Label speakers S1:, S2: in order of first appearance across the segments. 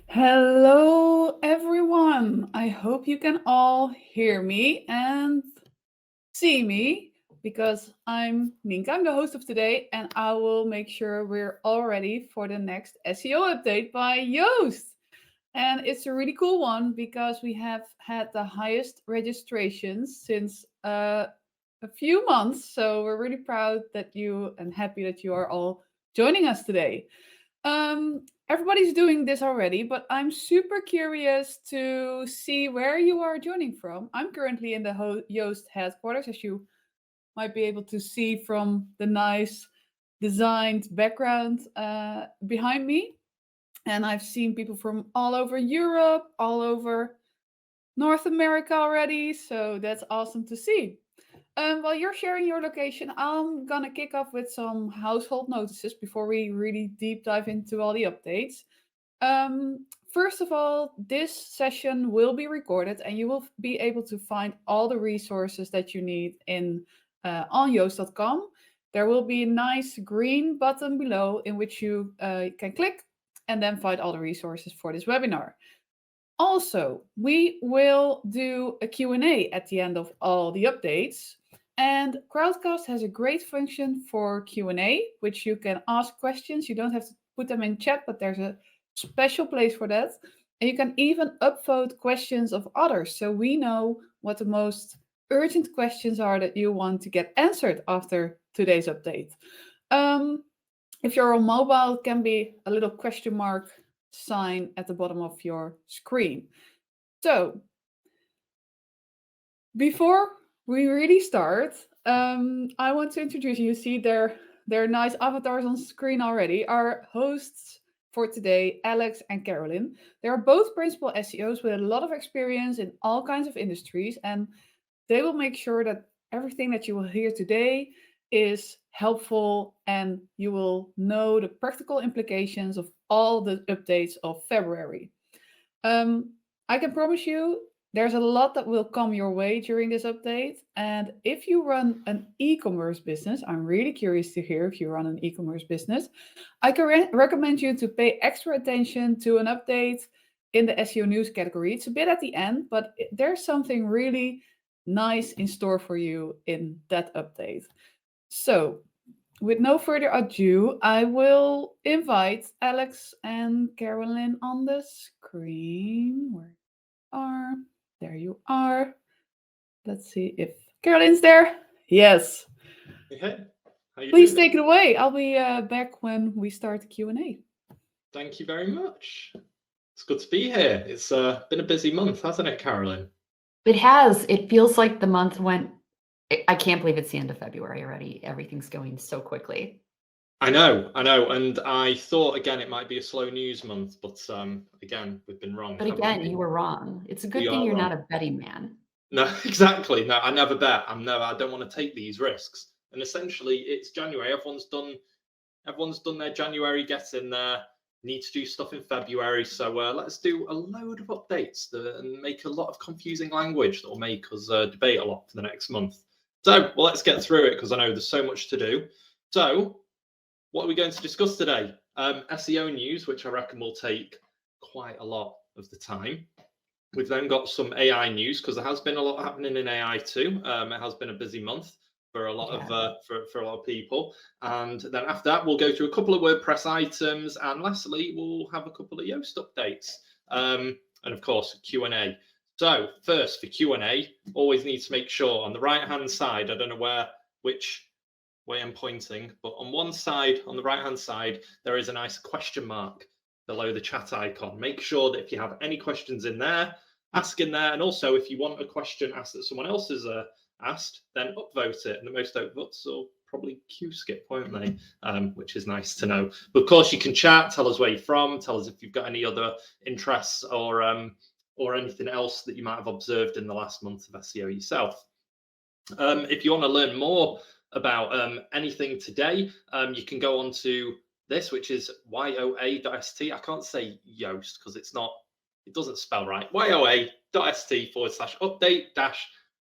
S1: Hello, everyone. I hope you can all hear me and see me because I'm Ninka. I'm the host of today, and I will make sure we're all ready for the next SEO update by Yoast. And it's a really cool one because we have had the highest registrations since a few months. So we're really proud that you and happy that you are all joining us today. Everybody's doing this already, but I'm super curious to see where you are joining from. I'm currently in the Yoast headquarters, as you might be able to see from the nice designed background behind me. And I've seen people from all over Europe, all over North America already. So that's awesome to see. While you're sharing your location, I'm gonna kick off with some household notices before we really deep dive into all the updates. First of all, this session will be recorded, and you will be able to find all the resources that you need in on yoast.com. There will be a nice green button below in which you can click and then find all the resources for this webinar. Also, we will do a Q&A at the end of all the updates. And Crowdcast has a great function for Q&A, which you can ask questions. You don't have to put them in chat, but there's a special place for that. And you can even upvote questions of others, so we know what the most urgent questions are that you want to get answered after today's update. Um, if you're on mobile, it can be a little question mark sign at the bottom of your screen. So, before we really start, I want to introduce you. See their nice avatars on screen already. Our hosts for today, Alex and Carolyn. They are both principal SEOs with a lot of experience in all kinds of industries, and they will make sure that everything that you will hear today is helpful and you will know the practical implications of all the updates of February. Um, I can promise you there's a lot that will come your way during this update. And if you run an e commerce business, I'm really curious to hear if you run an e commerce business. I can recommend you to pay extra attention to an update in the SEO news category. It's a bit at the end, but there's something really nice in store for you in that update. So, with no further ado, I will invite Alex and Carolyn on the screen. Where you are? There you are. Let's see if Carolyn's there. Yes.
S2: Hey, how you
S1: Please
S2: doing?
S1: take it away. I'll be back when we start the Q&A.
S2: Thank you very much. It's good to be here. It's been a busy month, hasn't it, Carolyn?
S3: It has. It feels like the month went. I can't believe it's the end of February already. Everything's going so quickly.
S2: I know, and I thought again it might be a slow news month, but again we've been wrong,
S3: But
S2: haven't
S3: again,
S2: we?
S3: you were wrong. It's a
S2: We
S3: good thing
S2: are
S3: you're
S2: wrong.
S3: not a betting man.
S2: No, exactly. No, I never bet. I don't want to take these risks. And essentially, it's January. Everyone's done their January getting there. Need to do stuff in February. So let's do a load of updates and make a lot of confusing language that will make us debate a lot for the next month. So, well, let's get through it because I know there's so much to do. So, what are we going to discuss today? SEO news, which I reckon will take quite a lot of the time. We've then got some AI news because there has been a lot happening in AI too. It has been a busy month for a lot of for a lot of people. And then after that, we'll go through a couple of WordPress items, and lastly, we'll have a couple of Yoast updates, and of course Q&A. So first for Q&A, always need to make sure on the right hand side. I don't know which way I'm pointing, but on one side, on the right hand side, there is a nice question mark below the chat icon. Make sure that if you have any questions in there, ask in there. And also, if you want a question asked that someone else has asked, then upvote it. And the most upvotes will probably queue skip, won't they? Which is nice to know. But of course, you can chat, tell us where you're from, tell us if you've got any other interests or anything else that you might have observed in the last month of SEO yourself. If you want to learn more about anything today, you can go on to this, which is yoa.st. I can't say Yoast because it doesn't spell right. yoa.st/update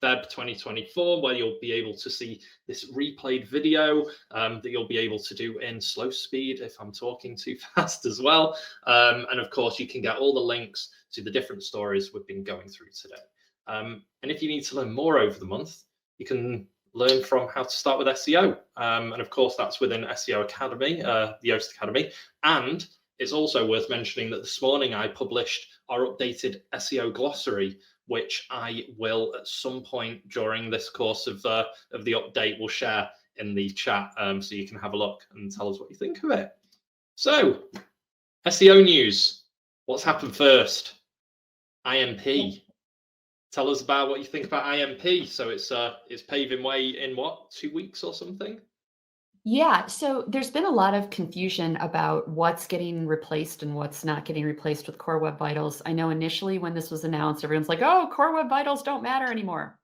S2: Feb 2024, where you'll be able to see this replayed video that you'll be able to do in slow speed if I'm talking too fast as well. And of course, you can get all the links to the different stories we've been going through today. And if you need to learn more over the month, you can learn from how to start with SEO. And of course, that's within SEO Academy, the Yoast Academy. And it's also worth mentioning that this morning I published our updated SEO glossary, which I will at some point during this course of the update will share in the chat, so you can have a look and tell us what you think of it. So, SEO news. What's happened first? IMP. Tell us about what you think about IMP. So it's paving way in what, 2 weeks or something?
S3: Yeah, so there's been a lot of confusion about what's getting replaced and what's not getting replaced with Core Web Vitals. I know initially when this was announced, everyone's like, oh, Core Web Vitals don't matter anymore.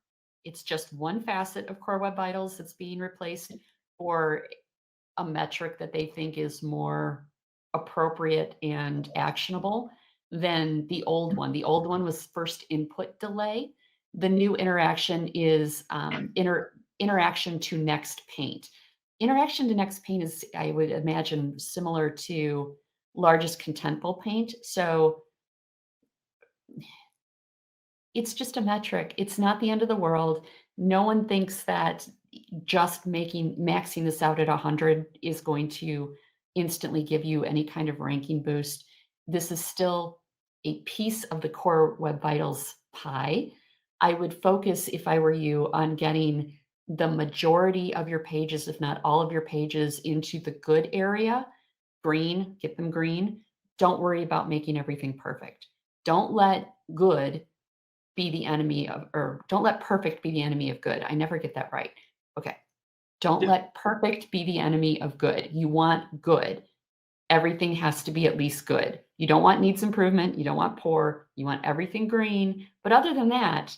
S3: It's just one facet of Core Web Vitals that's being replaced for a metric that they think is more appropriate and actionable than the old one. The old one was first input delay. The new interaction is interaction to next paint. Interaction to next paint is, I would imagine, similar to largest contentful paint. So it's just a metric. It's not the end of the world. No one thinks that just maxing this out at 100 is going to instantly give you any kind of ranking boost. This is still a piece of the Core Web Vitals pie. I would focus, if I were you, on getting the majority of your pages, if not all of your pages, into the good area. Green, get them green. Don't worry about making everything perfect. Don't let good be the enemy of, or don't let perfect be the enemy of good. I never get that right. Okay. Don't let perfect be the enemy of good. You want good. Everything has to be at least good. You don't want needs improvement. You don't want poor. You want everything green. But other than that,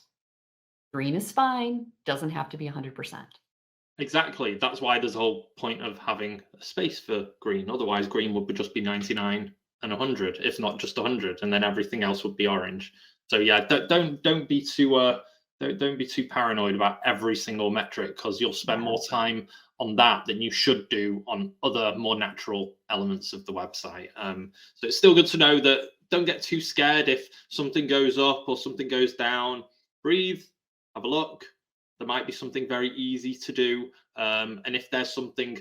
S3: green is fine. Doesn't have to be 100%.
S2: Exactly. That's why there's a whole point of having a space for green. Otherwise, green would just be 99 and 100, if not just 100, and then everything else would be orange. So yeah, don't be too don't be too paranoid about every single metric, because you'll spend more time on that than you should do on other more natural elements of the website. So it's still good to know that don't get too scared if something goes up or something goes down. Breathe, have a look. There might be something very easy to do, and if there's something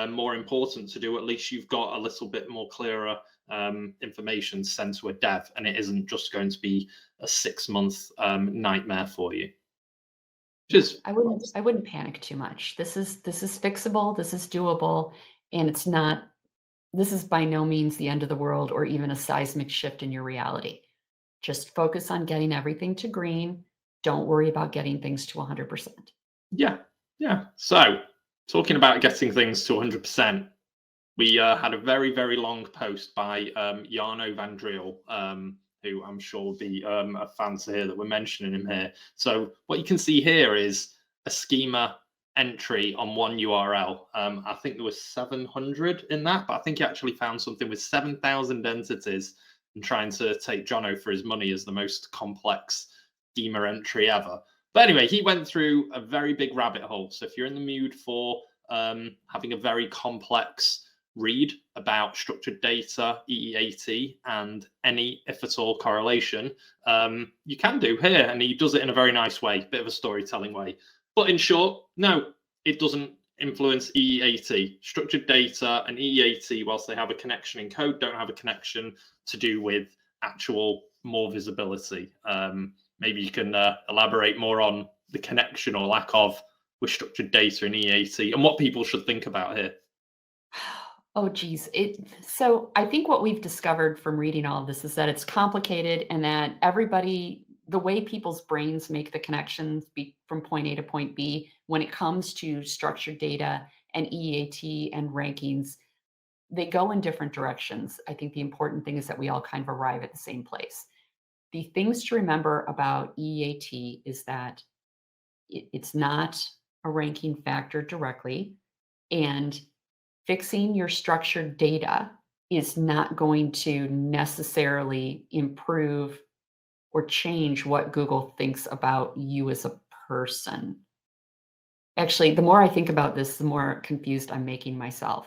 S2: more important to do, at least you've got a little bit more clearer information sent to a dev, and it isn't just going to be a 6-month nightmare for you.
S3: I wouldn't panic too much. This is fixable. This is doable, and it's not. This is by no means the end of the world or even a seismic shift in your reality. Just focus on getting everything to green. Don't worry about getting things to 100%.
S2: Yeah. So talking about getting things to 100%, we had a very, very long post by Jarno van Driel, who I'm sure will be a fan to hear that we're mentioning him here. So what you can see here is a schema entry on one URL. I think there was 700 in that, but I think he actually found something with 7,000 entities and trying to take Jono for his money as the most complex schema entry ever. But anyway, he went through a very big rabbit hole. So if you're in the mood for having a very complex read about structured data, EEAT, and any, if at all, correlation, you can do here. And he does it in a very nice way, bit of a storytelling way. But in short, no, it doesn't influence EEAT. Structured data and EEAT, whilst they have a connection in code, don't have a connection to do with actual more visibility. Maybe you can elaborate more on the connection or lack of with structured data and EEAT and what people should think about here.
S3: Oh, geez. So I think what we've discovered from reading all of this is that it's complicated, and that the way people's brains make the connections from point A to point B when it comes to structured data and EEAT and rankings, they go in different directions. I think the important thing is that we all kind of arrive at the same place. The things to remember about EEAT is that it's not a ranking factor directly, and fixing your structured data is not going to necessarily improve or change what Google thinks about you as a person. Actually, the more I think about this, the more confused I'm making myself.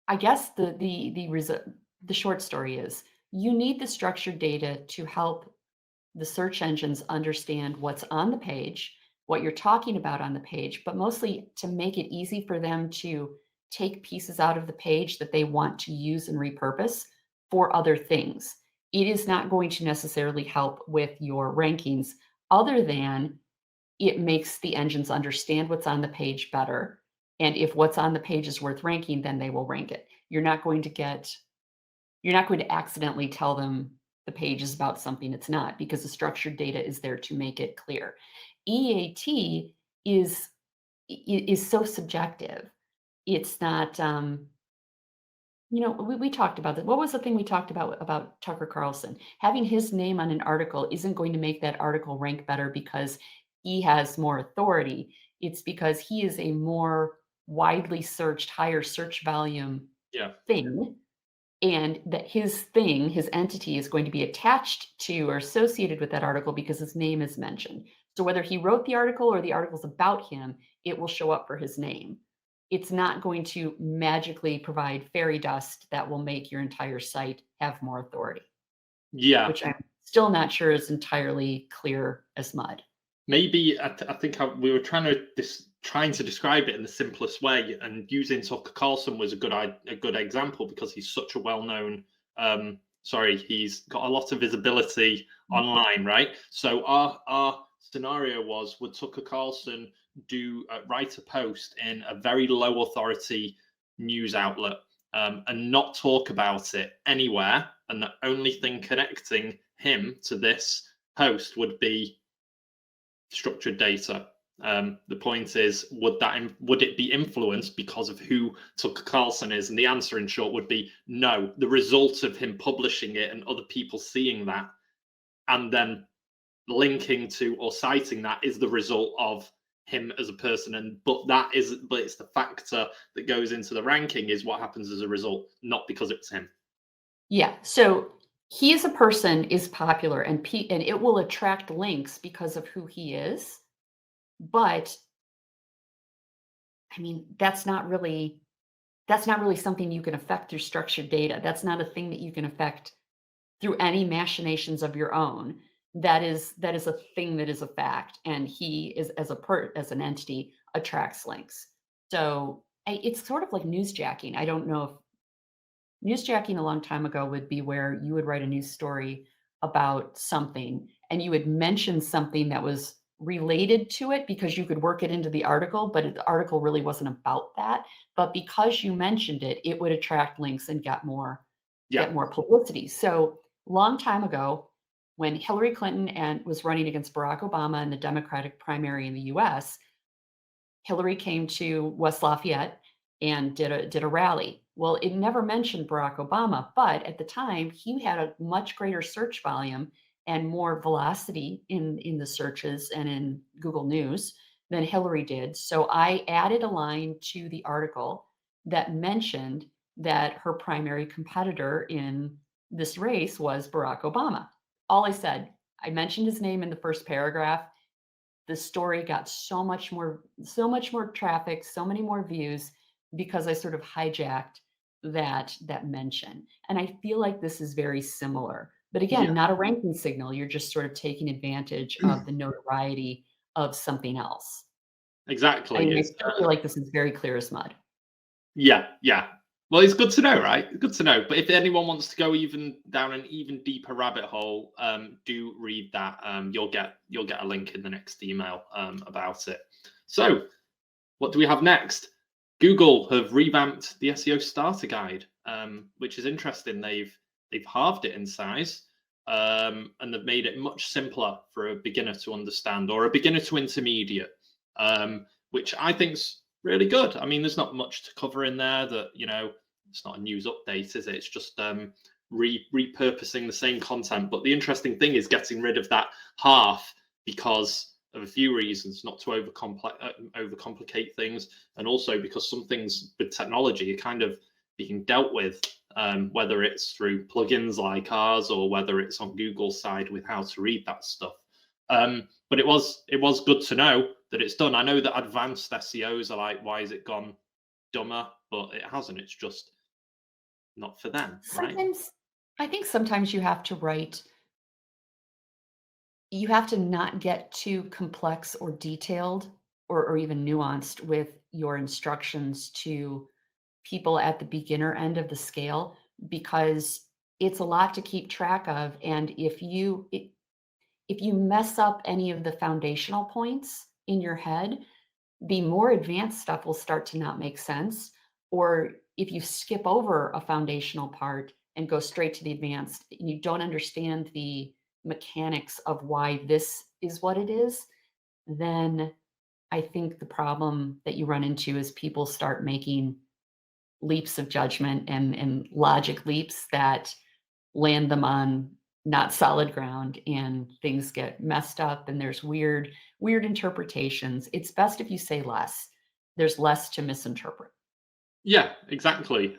S3: I guess the short story is you need the structured data to help the search engines understand what's on the page, what you're talking about on the page, but mostly to make it easy for them to take pieces out of the page that they want to use and repurpose for other things. It is not going to necessarily help with your rankings, other than it makes the engines understand what's on the page better. And if what's on the page is worth ranking, then they will rank it. You're not going to accidentally tell them the page is about something it's not, because the structured data is there to make it clear. EEAT is so subjective. It's not, we talked about that. What was the thing we talked about Tucker Carlson? Having his name on an article isn't going to make that article rank better because he has more authority. It's because he is a more widely searched, higher search volume thing. And that his entity is going to be attached to or associated with that article because his name is mentioned. So whether he wrote the article or the article's about him, it will show up for his name. It's not going to magically provide fairy dust that will make your entire site have more authority.
S2: Yeah.
S3: Which I'm still not sure is entirely clear as mud.
S2: Maybe I think we were trying to describe it in the simplest way, and using Tucker Carlson was a good example because he's such a well-known. He's got a lot of visibility online, right? So our scenario was: would Tucker Carlson write a post in a very low authority news outlet and not talk about it anywhere, and the only thing connecting him to this post would be structured data? The point is, would it be influenced because of who Tucker Carlson is? And the answer, in short, would be no. The result of him publishing it and other people seeing that and then linking to or citing that is the result of him as a person. But it's the factor that goes into the ranking is what happens as a result, not because it's him.
S3: Yeah. So he as a person is popular, and it will attract links because of who he is. But I mean, that's not really something you can affect through structured data. That's not a thing that you can affect through any machinations of your own. That is a thing that is a fact, and he is as an entity attracts links. So it's sort of like newsjacking. I don't know if newsjacking a long time ago would be where you would write a news story about something and you would mention something that was related to it because you could work it into the article, but the article really wasn't about that. But because you mentioned it, it would attract links and get more publicity. So long time ago, when Hillary Clinton was running against Barack Obama in the Democratic primary in the US, Hillary came to West Lafayette and did a rally. Well, it never mentioned Barack Obama, but at the time he had a much greater search volume and more velocity in the searches and in Google News than Hillary did. So I added a line to the article that mentioned that her primary competitor in this race was Barack Obama. All I said, I mentioned his name in the first paragraph. The story got so much more traffic, so many more views, because I sort of hijacked that mention. And I feel like this is very similar. But again, not a ranking signal. You're just sort of taking advantage of the notoriety of something else.
S2: Exactly.
S3: I still feel like this is very clear as mud.
S2: Yeah. Well, it's good to know, right? Good to know. But if anyone wants to go down an even deeper rabbit hole, do read that. You'll get a link in the next email about it. So, what do we have next? Google have revamped the SEO Starter guide, which is interesting. They've halved it in size, and they've made it much simpler for a beginner to understand, or a beginner to intermediate, which I think's really good. I mean, there's not much to cover in there that, it's not a news update, is it? It's just repurposing the same content. But the interesting thing is getting rid of that half because of a few reasons, not to overcomplicate things, and also because some things with technology are kind of being dealt with whether it's through plugins like ours or whether it's on Google's side with how to read that stuff. But it was good to know that it's done. I know that advanced SEOs are like, why has it gone dumber? But it hasn't. It's just not for them, right?
S3: Sometimes, I think sometimes you have to write, you have to not get too complex or detailed or even nuanced with your instructions to people at the beginner end of the scale, because it's a lot to keep track of. And if you mess up any of the foundational points in your head, the more advanced stuff will start to not make sense. Or if you skip over a foundational part and go straight to the advanced, and you don't understand the mechanics of why this is what it is, then I think the problem that you run into is people start making leaps of judgment and logic leaps that land them on not solid ground, and things get messed up and there's weird interpretations. It's best if you say less. There's less to misinterpret.
S2: Yeah, exactly.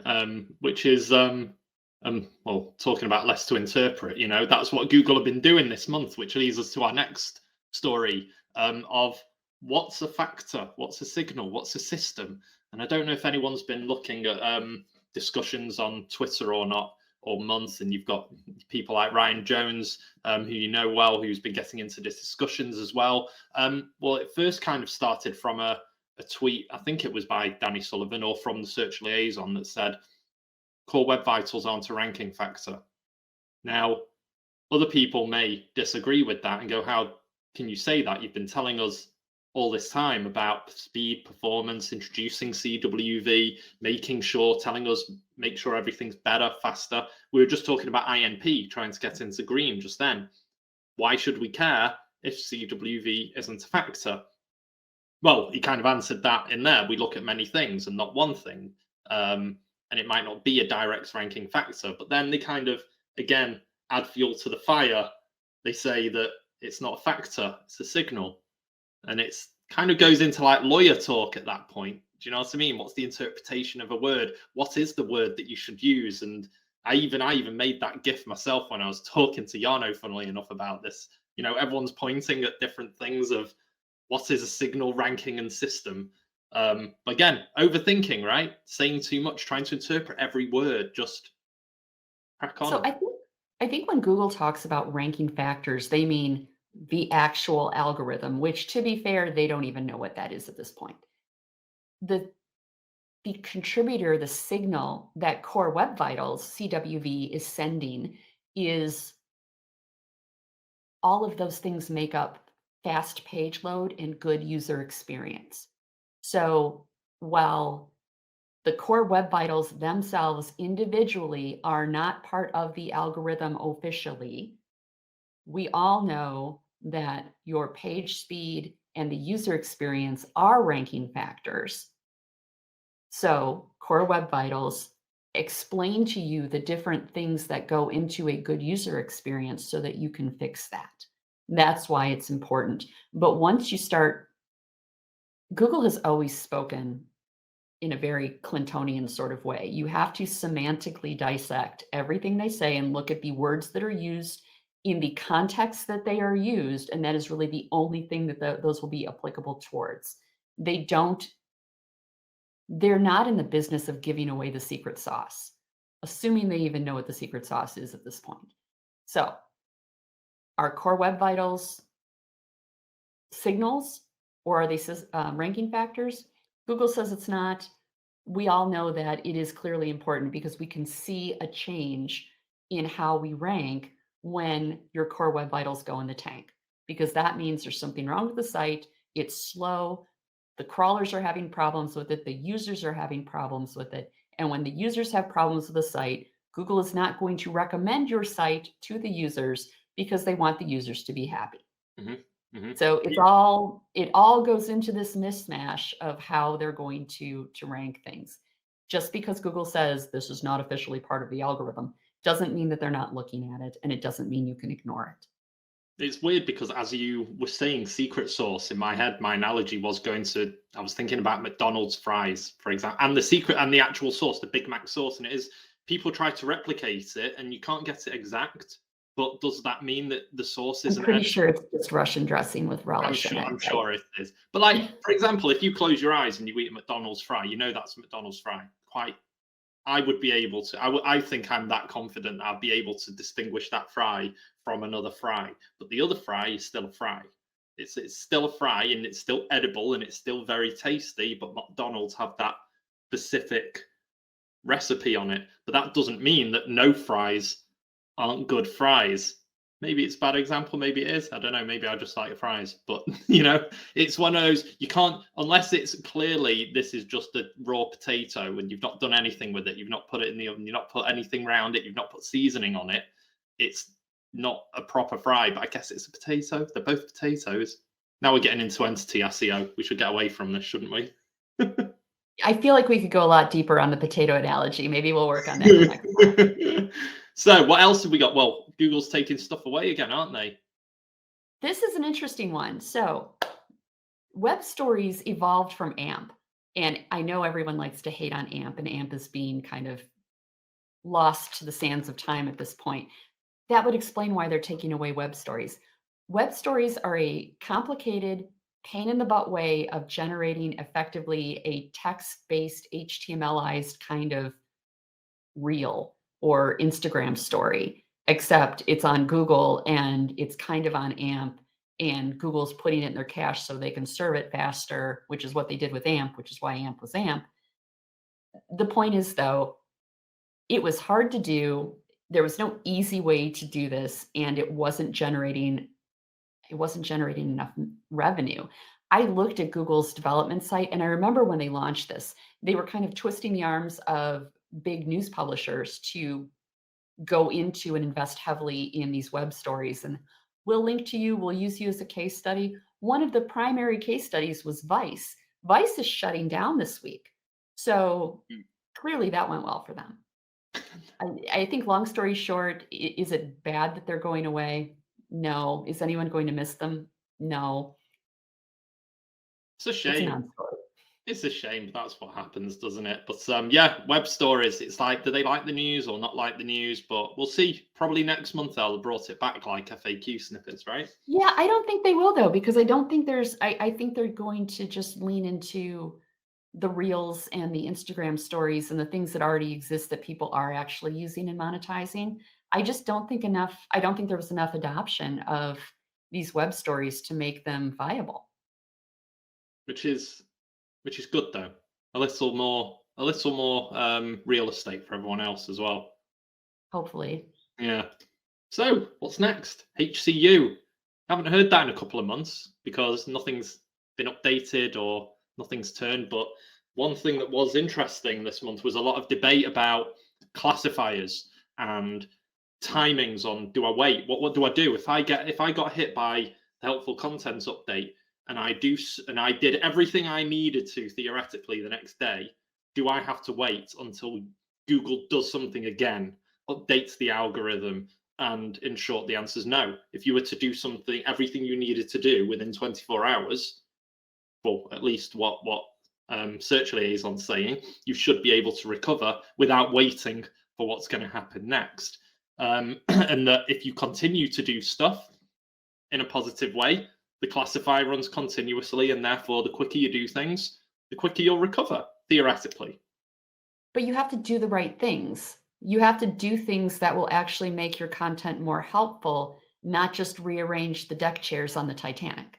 S2: Which is well, talking about less to interpret, that's what Google have been doing this month, which leads us to our next story of what's a factor, what's a signal, what's a system. And I don't know if anyone's been looking at discussions on Twitter or not, or month, and you've got people like Ryan Jones, who you know well, who's been getting into these discussions as well. Well, it first kind of started from a tweet, I think it was by Danny Sullivan or from the Search Liaison, that said, core web vitals aren't a ranking factor. Now, other people may disagree with that and go, how can you say that? You've been telling us all this time about speed, performance, introducing CWV, making sure, telling us, make sure everything's better, faster. We were just talking about INP, trying to get into green just then. Why should we care if CWV isn't a factor? Well, he kind of answered that in there. We look at many things and not one thing. And it might not be a direct ranking factor, but then they kind of, again, add fuel to the fire. They say that it's not a factor, it's a signal. And it's kind of goes into like lawyer talk at that point. Do you know what I mean? What's the interpretation of a word? What is the word that you should use? And I even made that GIF myself when I was talking to Yarno, funnily enough, about this. Everyone's pointing at different things of what is a signal, ranking, and system. Again, overthinking, right? Saying too much, trying to interpret every word, just crack on.
S3: So I think when Google talks about ranking factors, they mean the actual algorithm, which, to be fair, they don't even know what that is at this point. The contributor, the signal that Core Web Vitals, CWV, is sending is all of those things make up fast page load and good user experience. So while the Core Web Vitals themselves individually are not part of the algorithm officially, we all know that your page speed and the user experience are ranking factors. So Core Web Vitals explain to you the different things that go into a good user experience so that you can fix that. That's why it's important. But once you start, Google has always spoken in a very Clintonian sort of way. You have to semantically dissect everything they say and look at the words that are used in the context that they are used, and that is really the only thing that those will be applicable towards. They're not in the business of giving away the secret sauce, assuming they even know what the secret sauce is at this point. So, are Core Web Vitals signals, or are they ranking factors? Google says it's not. We all know that it is clearly important because we can see a change in how we rank when your Core Web Vitals go in the tank, because that means there's something wrong with the site. It's slow. The crawlers are having problems with it. The users are having problems with it. And when the users have problems with the site, Google is not going to recommend your site to the users because they want the users to be happy.
S2: Mm-hmm. Mm-hmm.
S3: So it all goes into this mismatch of how they're going to rank things. Just because Google says this is not officially part of the algorithm doesn't mean that they're not looking at it, and it doesn't mean you can ignore it.
S2: It's weird because as you were saying secret sauce, in my head, my analogy was I was thinking about McDonald's fries, for example, and the secret and the actual sauce, the Big Mac sauce. And it is, people try to replicate it and you can't get it exact. But does that mean that the source isn't?
S3: I'm pretty sure it's just Russian dressing with relish in it.
S2: I'm sure it is. But like, for example, if you close your eyes and you eat a McDonald's fry, you know that's a McDonald's fry. I would be able to. I think I'm that confident I'd be able to distinguish that fry from another fry. But the other fry is still a fry. It's still a fry and it's still edible and it's still very tasty. But McDonald's have that specific recipe on it. But that doesn't mean that no fries aren't good fries. Maybe it's a bad example, maybe it is. I don't know. Maybe I just like fries. But it's one of those, you can't, unless it's clearly this is just a raw potato and you've not done anything with it, you've not put it in the oven, you've not put anything around it, you've not put seasoning on it, it's not a proper fry. But I guess it's a potato. They're both potatoes. Now we're getting into entity SEO. We should get away from this, shouldn't we?
S3: I feel like we could go a lot deeper on the potato analogy. Maybe we'll work on that next time.
S2: So what else have we got? Well, Google's taking stuff away again, aren't they?
S3: This is an interesting one. So web stories evolved from AMP. And I know everyone likes to hate on AMP, and AMP is being kind of lost to the sands of time at this point. That would explain why they're taking away web stories. Web stories are a complicated, pain in the butt way of generating effectively a text-based HTMLized kind of reel or Instagram story, except it's on Google and it's kind of on AMP, and Google's putting it in their cache so they can serve it faster, which is what they did with AMP, which is why AMP was AMP. The point is, though, it was hard to do. There was no easy way to do this, and it wasn't generating enough revenue. I looked at Google's development site, and I remember when they launched this, they were kind of twisting the arms of big news publishers to go into and invest heavily in these web stories. And we'll link to you, we'll use you as a case study. One of the primary case studies was Vice. Vice is shutting down this week. So clearly that went well for them. I think, long story short, is it bad that they're going away? No. Is anyone going to miss them? No.
S2: It's a
S3: It's a
S2: shame.
S3: non-story.
S2: It's a shame. That's what happens, doesn't it? But yeah, web stories. It's like, do they like the news or not like the news? But we'll see. Probably next month they'll have brought it back like FAQ snippets, right?
S3: Yeah, I don't think they will, though, because I don't think I think they're going to just lean into the reels and the Instagram stories and the things that already exist that people are actually using and monetizing. I just don't think there was enough adoption of these web stories to make them viable.
S2: Which is good though. A little more real estate for everyone else as well.
S3: Hopefully.
S2: Yeah. So what's next? HCU. Haven't heard that in a couple of months because nothing's been updated or nothing's turned. But one thing that was interesting this month was a lot of debate about classifiers and timings on, do I wait? What do I do if I got hit by the helpful contents update and I did everything I needed to theoretically the next day? Do I have to wait until Google does something again, updates the algorithm? And in short, the answer is no. If you were to do everything you needed to do within 24 hours, well, at least what Search Liaison's saying, you should be able to recover without waiting for what's going to happen next. And that if you continue to do stuff in a positive way, the classifier runs continuously, and therefore the quicker you do things, the quicker you'll recover, theoretically.
S3: But you have to do the right things. You have to do things that will actually make your content more helpful, not just rearrange the deck chairs on the Titanic.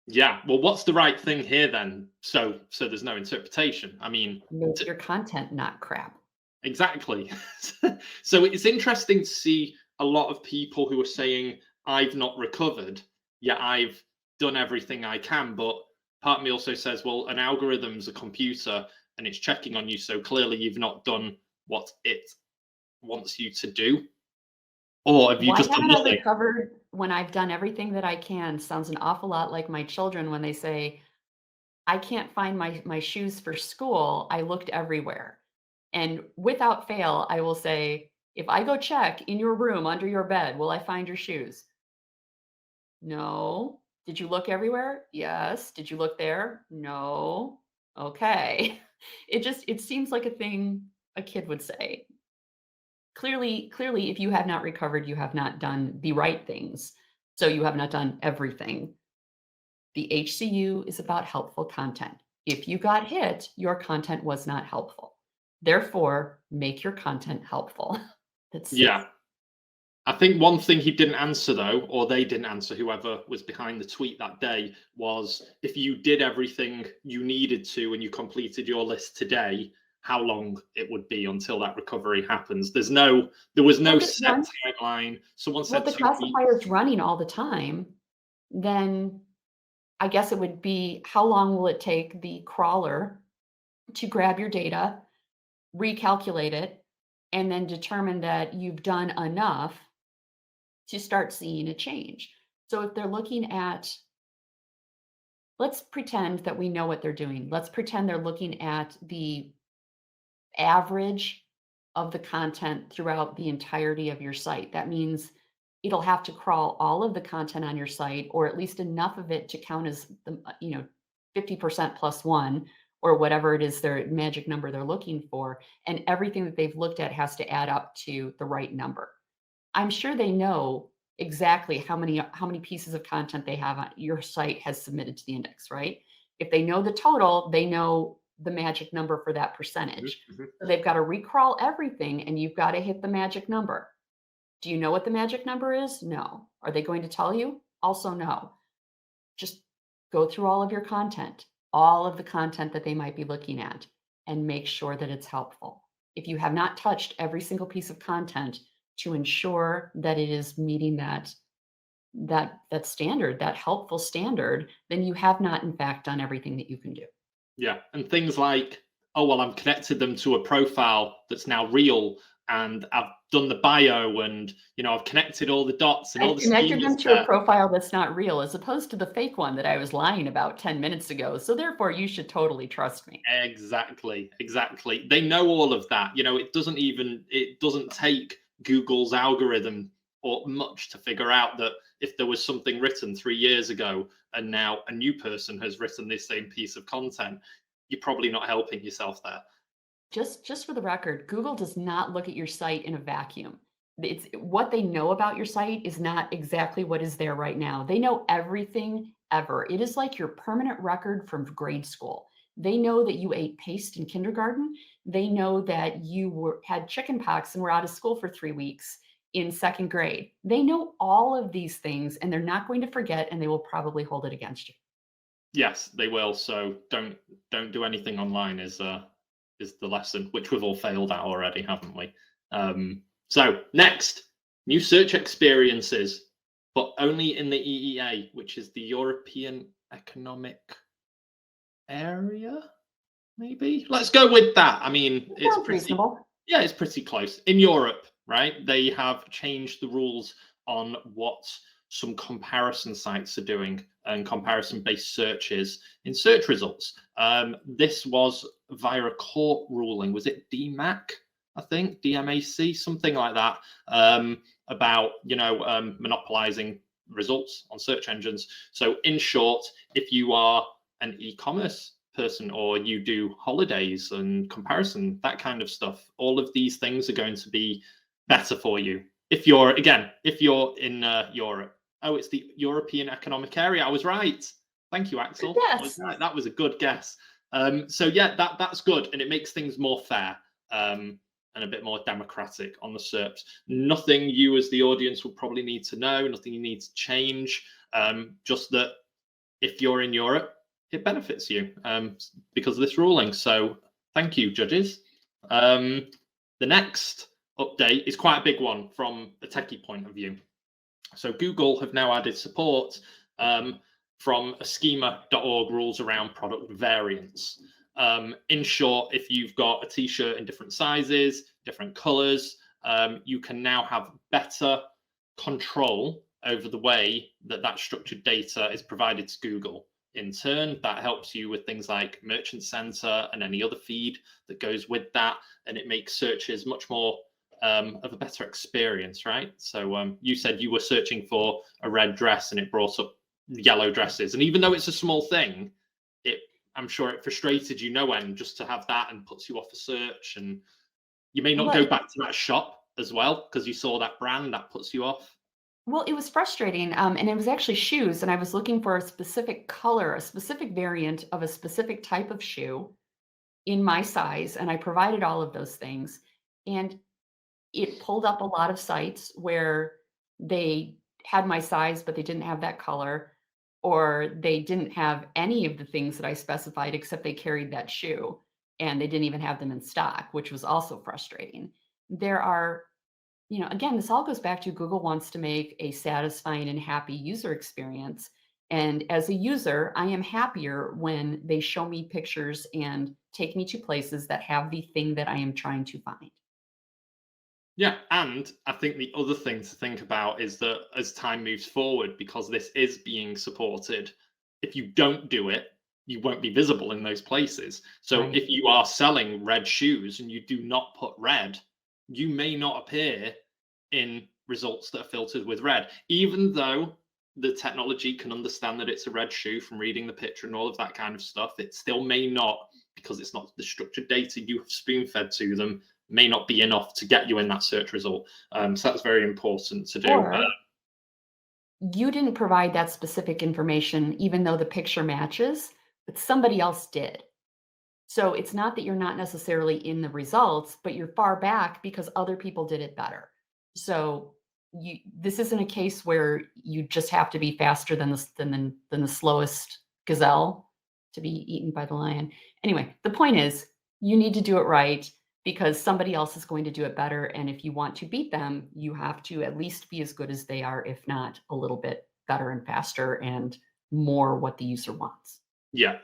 S2: Yeah, well, what's the right thing here then? So there's no interpretation. I mean,
S3: make your content not crap.
S2: Exactly. So it's interesting to see a lot of people who are saying, I've not recovered, yet I've done everything I can. But part of me also says, well, an algorithm's a computer and it's checking on you. So clearly you've not done what it wants you to do. Or have you just done nothing?
S3: Why haven't I recovered when I've done everything that I can? Sounds an awful lot like my children when they say, I can't find my shoes for school. I looked everywhere. And without fail, I will say, if I go check in your room under your bed, will I find your shoes? No. Did you look everywhere? Yes. Did you look there? No. Okay. It seems like a thing a kid would say. clearly, if you have not recovered, you have not done the right things. So you have not done everything. The HCU is about helpful content. If you got hit, your content was not helpful. Therefore, make your content helpful.
S2: Yeah. I think one thing he didn't answer, though, or they didn't answer, whoever was behind the tweet that day, was if you did everything you needed to and you completed your list today, how long it would be until that recovery happens. There was no set timeline. Someone said
S3: if the
S2: 2 weeks.
S3: classifier is running all the time, then I guess it would be, how long will it take the crawler to grab your data, recalculate it, and then determine that you've done enough to start seeing a change. So if they're looking at, let's pretend that we know what they're doing. Let's pretend they're looking at the average of the content throughout the entirety of your site. That means it'll have to crawl all of the content on your site, or at least enough of it to count as the 50% plus one, or whatever it is their magic number they're looking for. And everything that they've looked at has to add up to the right number. I'm sure they know exactly how many pieces of content they have on your site has submitted to the index, right? If they know the total, they know the magic number for that percentage. So they've got to recrawl everything, and you've got to hit the magic number. Do you know what the magic number is? No. Are they going to tell you? Also, no. Just go through all of your content, all of the content that they might be looking at, and make sure that it's helpful. If you have not touched every single piece of content to ensure that it is meeting that standard, that helpful standard, then you have not, in fact, done everything that you can do.
S2: Yeah, and things like, oh, well, I've connected them to a profile that's now real, and I've done the bio, and I've connected all the dots and all the
S3: connected them to a profile that's not real, as opposed to the fake one that I was lying about 10 minutes ago. So therefore, you should totally trust me.
S2: Exactly. They know all of that. It doesn't take Google's algorithm or much to figure out that if there was something written 3 years ago and now a new person has written this same piece of content, you're probably not helping yourself there.
S3: Just for the record, Google does not look at your site in a vacuum. It's what they know about your site is not exactly what is there right now. They know everything ever. It is like your permanent record from grade school. They know that you ate paste in kindergarten. They know that you had chickenpox and were out of school for 3 weeks in 2nd grade. They know all of these things, and they're not going to forget, and they will probably hold it against you.
S2: Yes, they will. So don't do anything online is the lesson, which we've all failed at already, haven't we? So next, new search experiences, but only in the EEA, which is the European Economic Area, maybe? Let's go with that. I mean, it's pretty reasonable. Yeah, it's pretty close. In Europe, right, they have changed the rules on what some comparison sites are doing and comparison-based searches in search results. This was via a court ruling. Was it DMAC? I think DMAC, something like that, about monopolizing results on search engines. So in short, if you are an e-commerce person or you do holidays and comparison, that kind of stuff, all of these things are going to be better for you. If you're in Europe. Oh, it's the European Economic Area. I was right. Thank you, Axel.
S3: Yes.
S2: Right. That was a good guess. So yeah, that's good, and it makes things more fair and a bit more democratic on the SERPs. Nothing you as the audience will probably need to know. Nothing you need to change. Just that if you're in Europe, it benefits you because of this ruling. So thank you, judges. The next update is quite a big one from a techie point of view. So Google have now added support from a schema.org rules around product variants. In short, if you've got a t-shirt in different sizes, different colors, you can now have better control over the way that structured data is provided to Google. In turn, that helps you with things like Merchant Center and any other feed that goes with that, and it makes searches much more of a better experience, right? So you said you were searching for a red dress and it brought up yellow dresses, and even though it's a small thing, I'm sure it frustrated you no end just to have that and puts you off a search, and you may not go back to that shop as well because you saw that brand that puts you off?
S3: Well, it was frustrating, and it was actually shoes, and I was looking for a specific color, a specific variant of a specific type of shoe in my size, and I provided all of those things. And it pulled up a lot of sites where they had my size, but they didn't have that color, or they didn't have any of the things that I specified except they carried that shoe and they didn't even have them in stock, which was also frustrating. There are, again, this all goes back to Google wants to make a satisfying and happy user experience. And as a user, I am happier when they show me pictures and take me to places that have the thing that I am trying to find.
S2: Yeah, and I think the other thing to think about is that as time moves forward, because this is being supported, if you don't do it, you won't be visible in those places. So
S3: Right.
S2: if you are selling red shoes and you do not put red, you may not appear in results that are filtered with red, even though the technology can understand that it's a red shoe from reading the picture and all of that kind of stuff. It still may not, because it's not the structured data you have spoon fed to them, may not be enough to get you in that search result. So that's very important to do.
S3: Or you didn't provide that specific information, even though the picture matches, but somebody else did. So it's not that you're not necessarily in the results, but you're far back because other people did it better. So this isn't a case where you just have to be faster than the slowest gazelle to be eaten by the lion. Anyway, the point is you need to do it right because somebody else is going to do it better. And if you want to beat them, you have to at least be as good as they are, if not a little bit better and faster and more what the user wants.
S2: Yeah.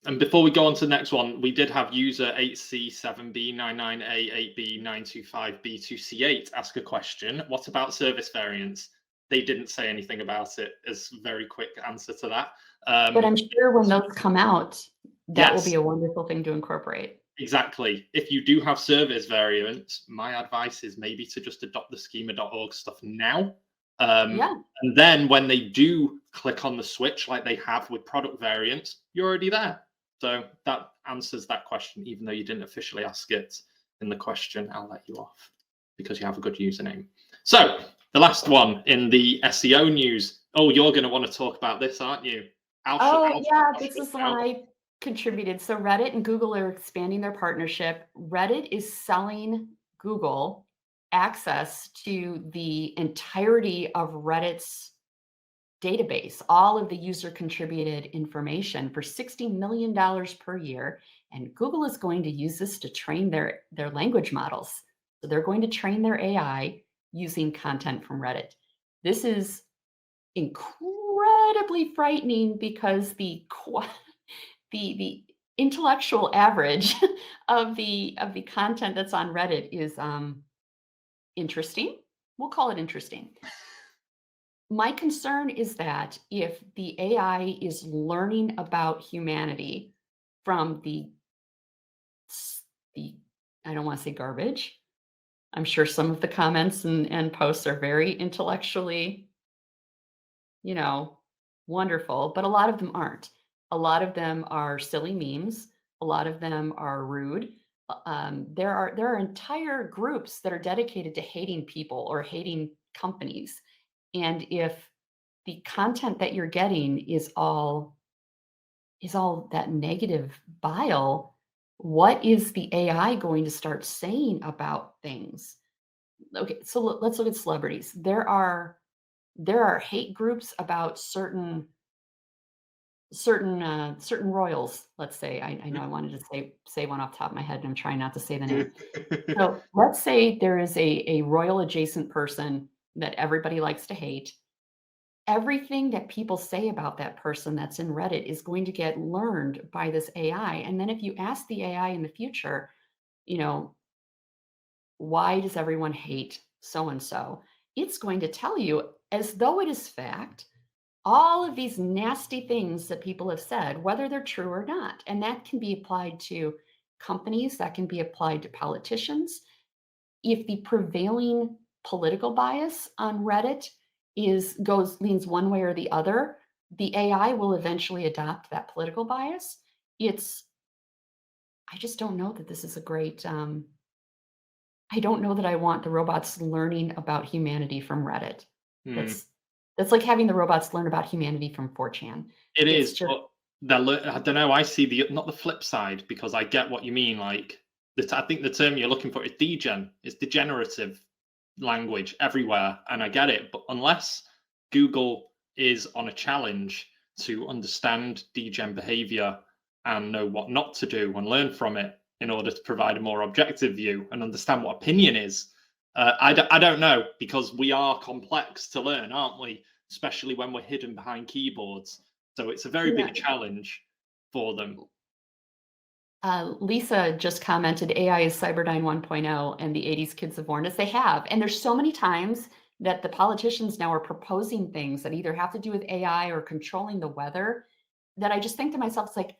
S2: And before we go on to the next one, we did have user 8C7B99A8B925B2C8 ask a question. What about service variants? They didn't say anything about it as very quick answer to that.
S3: But I'm sure when those come out, that will be
S2: Yes.
S3: a wonderful thing to incorporate.
S2: Exactly. If you do have service variants, my advice is maybe to just adopt the schema.org stuff now.
S3: Yeah.
S2: And then when they do click on the switch, like they have with product variants, you're already there. So that answers that question, even though you didn't officially ask it in the question. I'll let you off because you have a good username. So the last one in the SEO news. Oh, you're going to want to talk about this, aren't you?
S3: This is the one I contributed. So Reddit and Google are expanding their partnership. Reddit is selling Google access to the entirety of Reddit's database, all of the user contributed information for $60 million per year. And Google is going to use this to train their language models. So they're going to train their AI using content from Reddit. This is incredibly frightening because the intellectual average of the content that's on Reddit is interesting. We'll call it interesting. My concern is that if the AI is learning about humanity from the I don't want to say garbage. I'm sure some of the comments and posts are very intellectually, wonderful, but a lot of them aren't. A lot of them are silly memes. A lot of them are rude. There are entire groups that are dedicated to hating people or hating companies. And if the content that you're getting is all that negative bile, what is the AI going to start saying about things? Okay, so let's look at celebrities. There are hate groups about certain royals. Let's say I know I wanted to say one off the top of my head, and I'm trying not to say the name. So let's say there is a royal adjacent person that everybody likes to hate. Everything that people say about that person that's in Reddit is going to get learned by this AI. And then if you ask the AI in the future, why does everyone hate so and so? It's going to tell you, as though it is fact, all of these nasty things that people have said, whether they're true or not. And that can be applied to companies, that can be applied to politicians. If the prevailing political bias on Reddit leans one way or the other, the AI will eventually adopt that political bias. I just don't know that this is a great I don't know that I want the robots learning about humanity from Reddit.
S2: Hmm.
S3: That's like having the robots learn about humanity from 4chan.
S2: It
S3: It's
S2: is,
S3: just
S2: but I don't know. I see not the flip side, because I get what you mean. Like I think the term you're looking for is degen. It's degenerative language everywhere, and I get it. But unless Google is on a challenge to understand degen behavior and know what not to do and learn from it in order to provide a more objective view and understand what opinion is, I don't know, because we are complex to learn, aren't we? Especially when we're hidden behind keyboards. So it's a very
S3: yeah.
S2: big challenge for them.
S3: Lisa just commented AI is Cyberdyne 1.0 and the 80s kids have warned us. They have. And there's so many times that the politicians now are proposing things that either have to do with AI or controlling the weather that I just think to myself, it's like,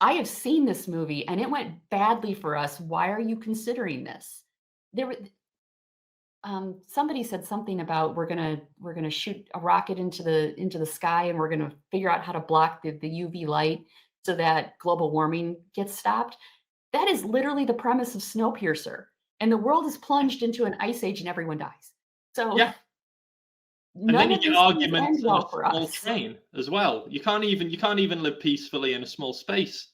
S3: I have seen this movie and it went badly for us. Why are you considering this? There were somebody said something about we're gonna shoot a rocket into the sky and we're gonna figure out how to block the UV light so that global warming gets stopped. That is literally the premise of Snowpiercer, and the world is plunged into an ice age and everyone dies. So
S2: Yeah. And then
S3: none
S2: you
S3: of
S2: get
S3: these things
S2: arguments
S3: end
S2: in a
S3: well for
S2: small
S3: us.
S2: train as well. You can't even live peacefully in a small space.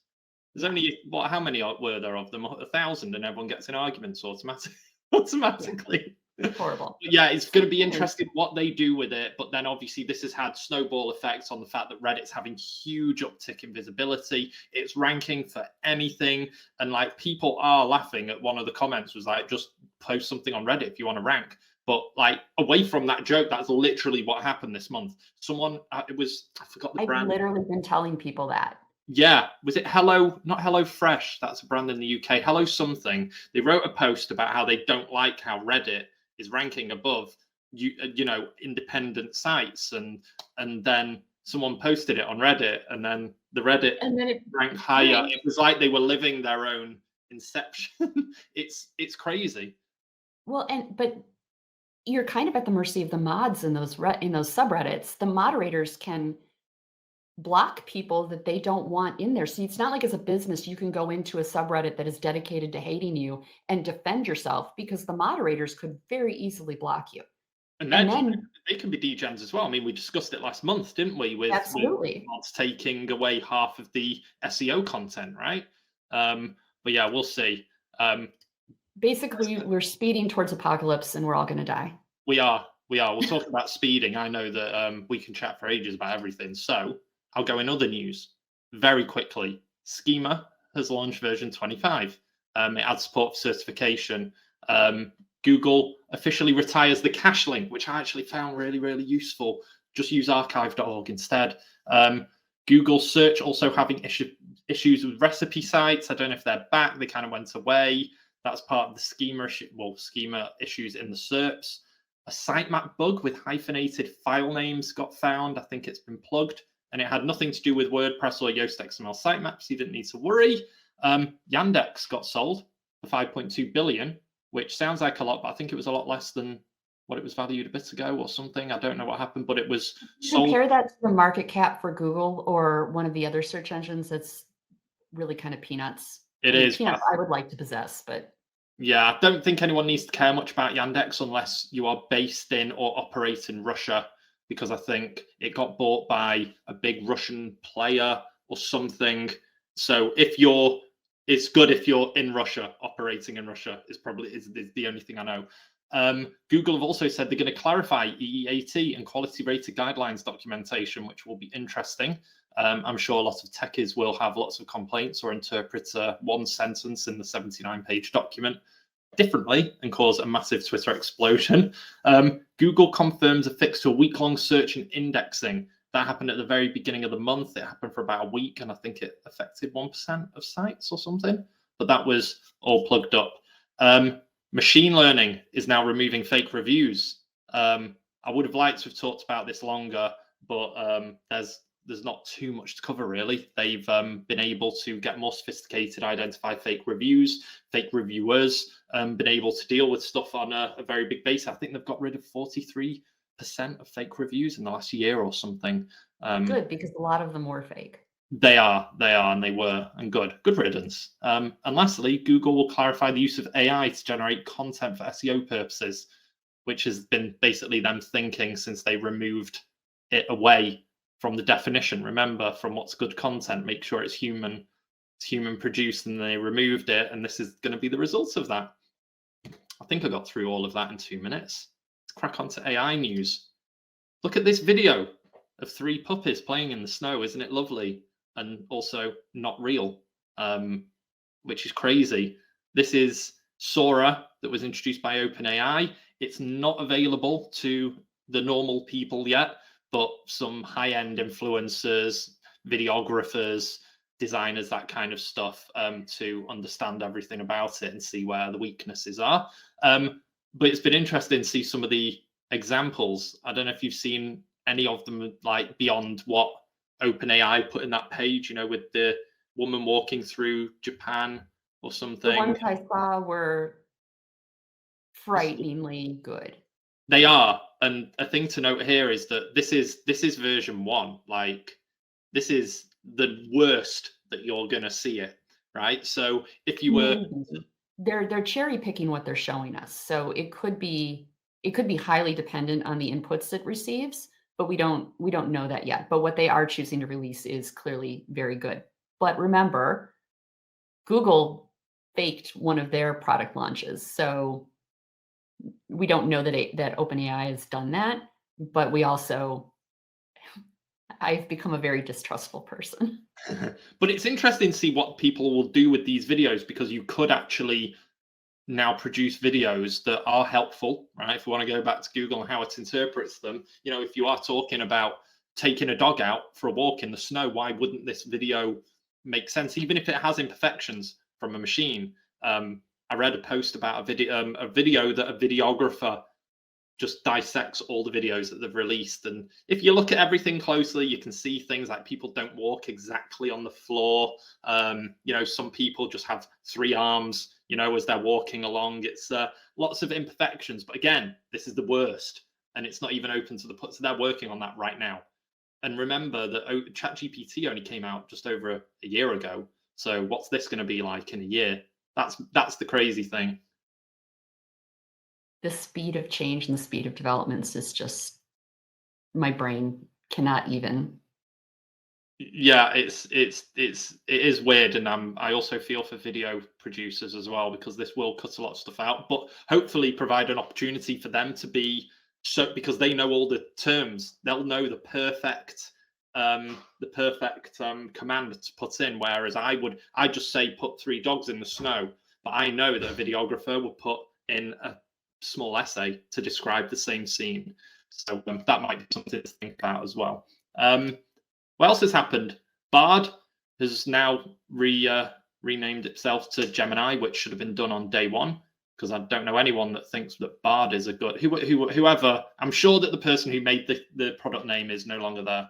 S2: There's only how many were there of them? 1,000, and everyone gets in arguments automatically.
S3: It's horrible.
S2: Yeah, it's going to be
S3: Anyway,
S2: interesting what they do with it. But then obviously this has had snowball effects on the fact that Reddit's having huge uptick in visibility. It's ranking for anything. And like people are laughing at one of the comments was like, just post something on Reddit if you want to rank. But like away from that joke, that's literally what happened this month. Someone, I forgot the
S3: I've
S2: brand.
S3: literally been telling people that.
S2: Yeah, was it Hello? Not Hello Fresh. That's a brand in the UK. Hello something. They wrote a post about how they don't like how Reddit is ranking above independent sites, and then someone posted it on Reddit, and then the Reddit
S3: And then it
S2: ranked higher.
S3: tanked.
S2: It was like they were living their own inception. It's crazy.
S3: Well, but you're kind of at the mercy of the mods in those subreddits. The moderators can block people that they don't want in there. See, it's not like as a business you can go into a subreddit that is dedicated to hating you and defend yourself, because the moderators could very easily block you.
S2: And
S3: then
S2: they can be degens as well. I mean, we discussed it last month, didn't we? With
S3: absolutely.
S2: mods taking away half of the SEO content, right? But yeah, we'll see.
S3: Basically, we're speeding towards apocalypse and we're all going to die.
S2: We are. We'll talk about speeding. I know that we can chat for ages about everything. So I'll go in other news very quickly. Schema has launched version 25. It adds support for certification. Google officially retires the cache link, which I actually found really, really useful. Just use archive.org instead. Google search also having issues with recipe sites. I don't know if they're back. They kind of went away. That's part of the schema issues in the SERPs. A sitemap bug with hyphenated file names got found. I think it's been plugged, and it had nothing to do with WordPress or Yoast XML sitemaps. You didn't need to worry. Yandex got sold for 5.2 billion, which sounds like a lot, but I think it was a lot less than what it was valued a bit ago or something. I don't know what happened, but it was sold.
S3: Compare that to the market cap for Google or one of the other search engines. That's really kind of peanuts.
S2: It is.
S3: Peanuts I would like to possess, but
S2: yeah, I don't think anyone needs to care much about Yandex unless you are based in or operate in Russia, because I think it got bought by a big Russian player or something. So it's good if you're in Russia, operating in Russia is the only thing I know. Google have also said they're going to clarify EEAT and quality rated guidelines documentation, which will be interesting. I'm sure a lot of techies will have lots of complaints or interpret one sentence in the 79-page document differently and cause a massive Twitter explosion. Google confirms a fix to a week-long search and indexing. That happened at the very beginning of the month. It happened for about a week, and I think it affected 1% of sites or something, but that was all plugged up. Machine learning is now removing fake reviews. I would have liked to have talked about this longer, but there's not too much to cover, really. They've been able to get more sophisticated, identify fake reviews, fake reviewers, been able to deal with stuff on a very big base. I think they've got rid of 43% of fake reviews in the last year or something.
S3: good, because a lot of them were fake.
S2: They are, and they were, and good riddance. And lastly, Google will clarify the use of AI to generate content for SEO purposes, which has been basically them thinking since they removed it away from the definition. Remember, from what's good content, make sure it's human produced, and they removed it, and this is going to be the results of that. I think I got through all of that in 2 minutes. Let's crack on to AI news. Look at this video of 3 puppies playing in the snow. Isn't it lovely? And also not real, which is crazy. This is Sora that was introduced by OpenAI. It's not available to the normal people yet, but some high-end influencers, videographers, designers, that kind of stuff, to understand everything about it and see where the weaknesses are. But it's been interesting to see some of the examples. I don't know if you've seen any of them, like beyond what OpenAI put in that page, you know, with the woman walking through Japan or something.
S3: The ones I saw were frighteningly good.
S2: They are, and a thing to note here is that this is version 1. Like, this is the worst that you're gonna see it, right? So if you were,
S3: they're cherry picking what they're showing us, so it could be highly dependent on the inputs it receives, but we don't know that yet. But what they are choosing to release is clearly very good. But remember, Google faked one of their product launches, so we don't know that OpenAI has done that. But I've become a very distrustful person.
S2: But it's interesting to see what people will do with these videos, because you could actually now produce videos that are helpful, right? If we want to go back to Google and how it interprets them, you know, if you are talking about taking a dog out for a walk in the snow, why wouldn't this video make sense, even if it has imperfections from a machine? I read a post about a video that a videographer just dissects all the videos that they've released, and if you look at everything closely, you can see things like people don't walk exactly on the floor. You know, some people just have 3 arms, you know, as they're walking along. It's lots of imperfections, but again, this is the worst, and it's not even open to the put. So they're working on that right now. And remember that ChatGPT only came out just over a year ago. So what's this going to be like in a year? That's the crazy thing.
S3: The speed of change and the speed of developments is just, my brain cannot even.
S2: Yeah, it is weird, and I also feel for video producers as well, because this will cut a lot of stuff out, but hopefully provide an opportunity for them to be, so because they know all the terms, they'll know the perfect command to put in. Whereas I just say put 3 dogs in the snow, but I know that a videographer will put in a small essay to describe the same scene. So that might be something to think about as well. What else has happened? Bard has now renamed itself to Gemini, which should have been done on day 1, because I don't know anyone that thinks that Bard is a good, whoever. I'm sure that the person who made the product name is no longer there.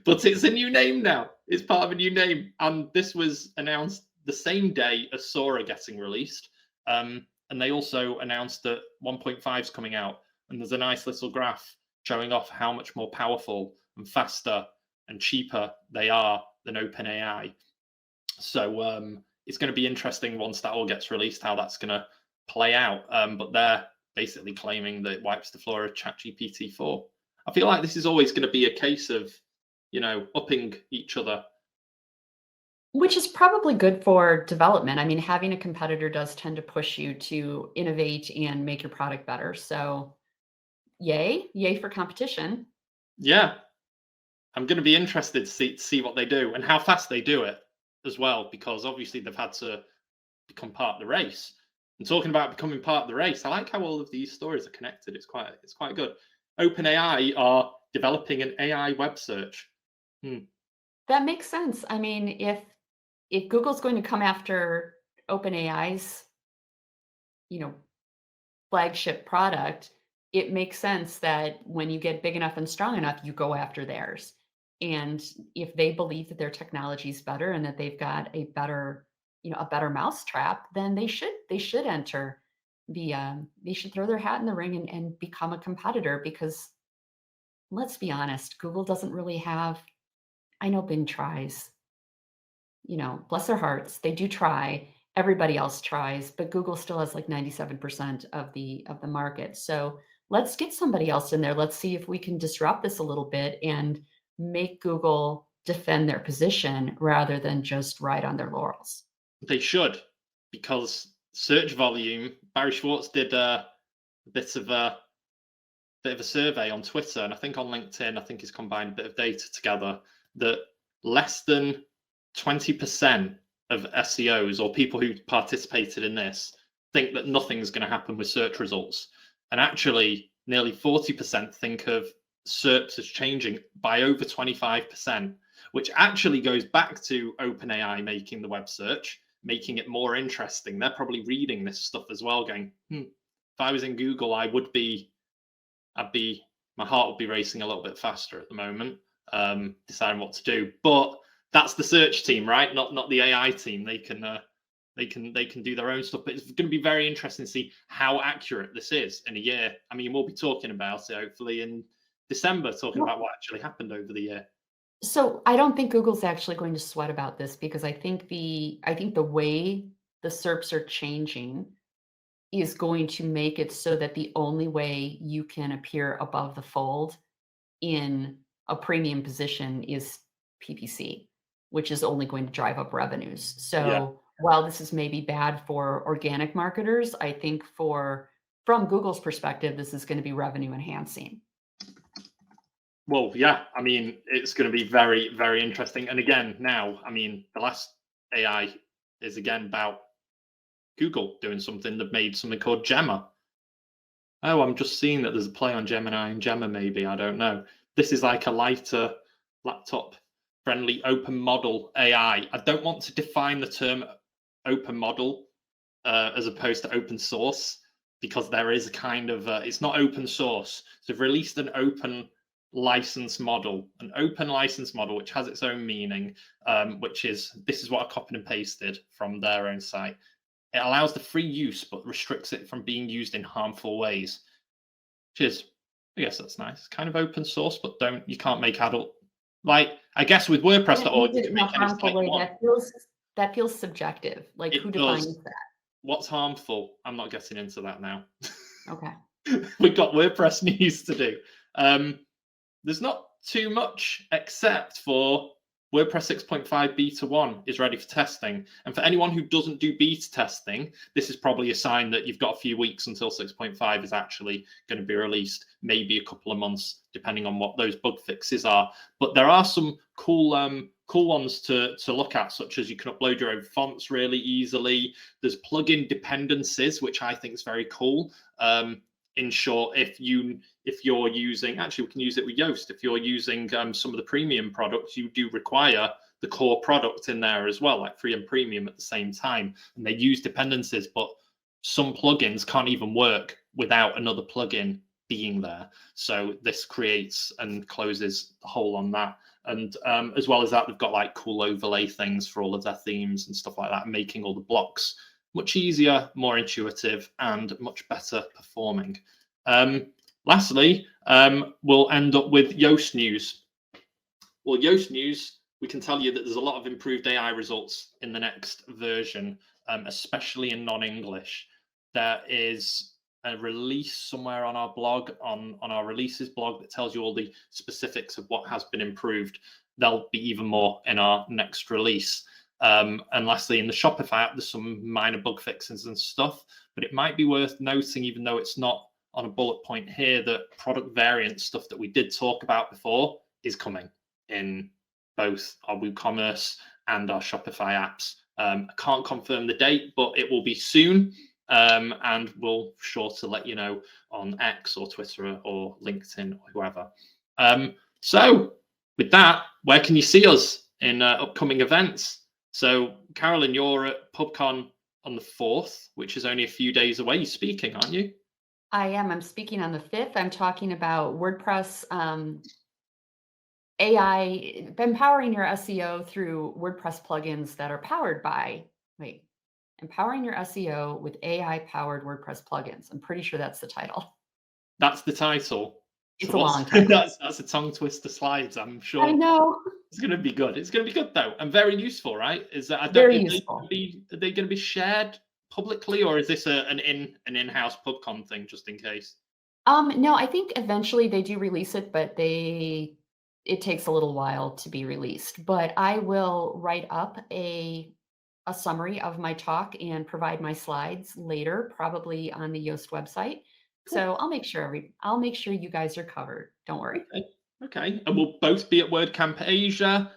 S2: But it's a new name now. It's part of a new name, and this was announced the same day as Sora getting released. And they also announced that 1.5 is coming out, and there's a nice little graph showing off how much more powerful and faster and cheaper they are than OpenAI. So it's going to be interesting once that all gets released, how that's going to play out. But they're basically claiming that it wipes the floor of ChatGPT 4. I feel like this is always going to be a case of, you know, upping each other.
S3: Which is probably good for development. I mean, having a competitor does tend to push you to innovate and make your product better. So yay for competition.
S2: Yeah, I'm going to be interested to see what they do and how fast they do it as well, because obviously they've had to become part of the race. And talking about becoming part of the race, I like how all of these stories are connected. It's quite good. OpenAI are developing an AI web search.
S3: That makes sense. I mean, if Google's going to come after OpenAI's, flagship product, it makes sense that when you get big enough and strong enough, you go after theirs. And if they believe that their technology is better and that they've got a better mousetrap, then they should enter they should throw their hat in the ring and become a competitor, because let's be honest, Google doesn't really have, I know Bing tries, bless their hearts, they do try. Everybody else tries, but Google still has like 97% of the market. So let's get somebody else in there. Let's see if we can disrupt this a little bit and make Google defend their position rather than just ride on their laurels.
S2: They should, because search volume. Barry Schwartz did a bit of a survey on Twitter, and I think on LinkedIn, I think he's combined a bit of data together that less than 20% of SEOs or people who participated in this think that nothing's going to happen with search results. And actually, nearly 40% think of SERPs as changing by over 25%, which actually goes back to OpenAI making the web search, making it more interesting. They're probably reading this stuff as well, going, if I was in Google, my heart would be racing a little bit faster at the moment, deciding what to do. But that's the search team, right? Not the AI team. They can do their own stuff. But it's going to be very interesting to see how accurate this is in a year. I mean, we'll be talking about it hopefully in December, talking about what actually happened over the year.
S3: So I don't think Google's actually going to sweat about this, because I think the way the SERPs are changing is going to make it so that the only way you can appear above the fold in a premium position is PPC, which is only going to drive up revenues. So while this is maybe bad for organic marketers, I think from Google's perspective, this is going to be revenue enhancing.
S2: Well, yeah, I mean, it's going to be very, very interesting. And again, now, I mean, the last AI is again about Google doing something. They've made something called Gemma. Oh, I'm just seeing that there's a play on Gemini and Gemma, maybe. I don't know. This is like a lighter, laptop-friendly open model AI. I don't want to define the term open model as opposed to open source, because there is a kind of, it's not open source. So they've released an open license model, which has its own meaning, this is what I copied and pasted from their own site. It allows the free use, but restricts it from being used in harmful ways. Which is, I guess that's nice. It's kind of open source, but you can't make adult. Like, I guess with WordPress.org, you can make any site you want.
S3: That feels subjective. Like, who defines that?
S2: What's harmful? I'm not getting into that now.
S3: Okay.
S2: We've got WordPress news to do. There's not too much except for WordPress 6.5 Beta 1 is ready for testing. And for anyone who doesn't do beta testing, this is probably a sign that you've got a few weeks until 6.5 is actually going to be released, maybe a couple of months, depending on what those bug fixes are. But there are some cool ones to look at, such as you can upload your own fonts really easily. There's plugin dependencies, which I think is very cool. In short, if you're using, actually we can use it with Yoast, if you're using some of the premium products, you do require the core product in there as well, like free and premium at the same time. And they use dependencies, but some plugins can't even work without another plugin being there. So this creates and closes the hole on that. And as well as that, they've got like cool overlay things for all of their themes and stuff like that, making all the blocks much easier, more intuitive, and much better performing. Lastly, we'll end up with Yoast News. Well, Yoast News, we can tell you that there's a lot of improved AI results in the next version, especially in non-English. There is a release somewhere on our blog, on our releases blog, that tells you all the specifics of what has been improved. There'll be even more in our next release. And lastly, in the Shopify app, there's some minor bug fixes and stuff, but it might be worth noting, even though it's not on a bullet point here, that product variant stuff that we did talk about before is coming in both our WooCommerce and our Shopify apps. I can't confirm the date, but it will be soon. And we'll sure to let you know on X or Twitter or LinkedIn or whoever. So with that, where can you see us in upcoming events? So, Carolyn, you're at PubCon on the 4th, which is only a few days away. You're speaking, aren't you?
S3: I am. I'm speaking on the 5th. I'm talking about WordPress AI, empowering your SEO through WordPress plugins that are powered by, empowering your SEO with AI-powered WordPress plugins. I'm pretty sure that's the title.
S2: That's the title.
S3: It's
S2: So
S3: a
S2: what's
S3: long time.
S2: that's a tongue twister slides. I'm
S3: I
S2: sure
S3: know.
S2: it's going to be good. It's going to be good though, and very useful, right? Is that
S3: Very
S2: are
S3: useful.
S2: they going to be shared publicly, or is this an in-house PubCon thing just in case?
S3: No, I think eventually they do release it, but it takes a little while to be released. But I will write up a summary of my talk and provide my slides later, probably on the Yoast website.
S2: Cool.
S3: So I'll make sure you guys are covered. Don't worry.
S2: Okay, and we'll both be at WordCamp Asia,